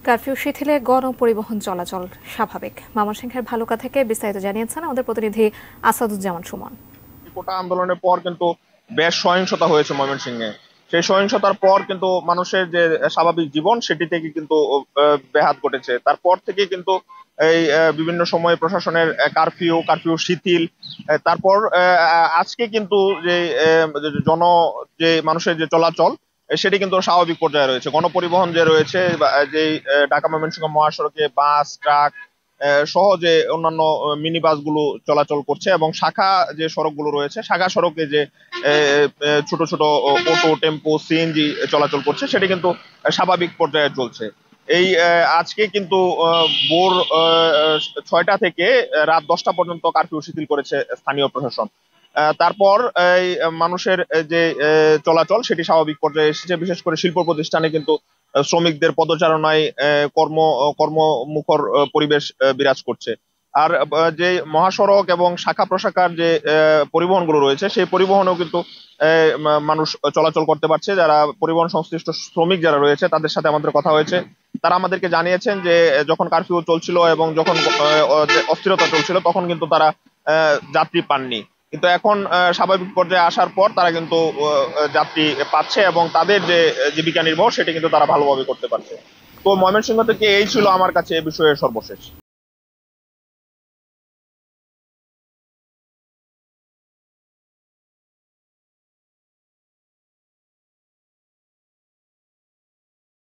Curfew শিথিলে গণপরিবহন চলাচল স্বাভাবিক। ময়মনসিংহের ভালুকা থেকে বিস্তারিত জানিয়েছেন আমাদের প্রতিনিধি আসাদুজ্জামান সুমন। কোটা আন্দোলনের পর কিন্তু বেশ সহিংসতা হয়েছে ময়মনসিংহে। সেই সহিংসতার পর কিন্তু মানুষের যে স্বাভাবিক জীবন সেটি থেকে কিন্তু ব্যাঘাত ঘটেছে। তারপর থেকে কিন্তু এই বিভিন্ন সময় প্রশাসনের কারফিউ শিথিল। তারপর আজকে কিন্তু যে জন যে মানুষের যে চলাচল সেটি কিন্তু স্বাভাবিক পর্যায়ে রয়েছে। গণপরিবহন যে রয়েছে যে ঢাকা ময়মনসিংহ মহাসড়কে বাস, ট্রাক সহ যে অন্যান্য মিনি বাসগুলো চলাচল করছে, এবং শাখা যে সড়কগুলো রয়েছে, শাখা সড়কে যে ছোট ছোট অটো, টেম্পো, সিএনজি চলাচল করছে সেটি কিন্তু স্বাভাবিক পর্যায়ে চলছে। এই আজকে কিন্তু ভোর 6টা থেকে রাত 10টা পর্যন্ত কারফিউ শিথিল করেছে স্থানীয় প্রশাসন। তারপর এই মানুষের যে চলাচল সেটি স্বাভাবিক পর্যায়ে এসেছে। বিশেষ করে শিল্প প্রতিষ্ঠানে কিন্তু শ্রমিকদের পদচারণায় কর্মমুখর পরিবেশ বিরাজ করছে। আর যে মহাসড়ক এবং শাখা প্রশাখার যে পরিবহনগুলো রয়েছে সেই পরিবহনেও কিন্তু মানুষ চলাচল করতে পারছে। যারা পরিবহন সংশ্লিষ্ট শ্রমিক যারা রয়েছে তাদের সাথে আমাদের কথা হয়েছে, তারা আমাদেরকে জানিয়েছেন যে যখন কারফিউ চলছিল এবং যখন অস্থিরতা চলছিল তখন কিন্তু তারা যাত্রী পাননি, কিন্তু এখন স্বাভাবিক পর্যায়ে আসার পর তারা কিন্তু যাত্রী পাচ্ছে এবং তাদের যে জীবিকা নির্বাহ সেটা কিন্তু তারা ভালোভাবে করতে পারছে। তো ময়মনসিংহ থেকে এই ছিল আমার কাছে এ বিষয়ে সর্বশেষ।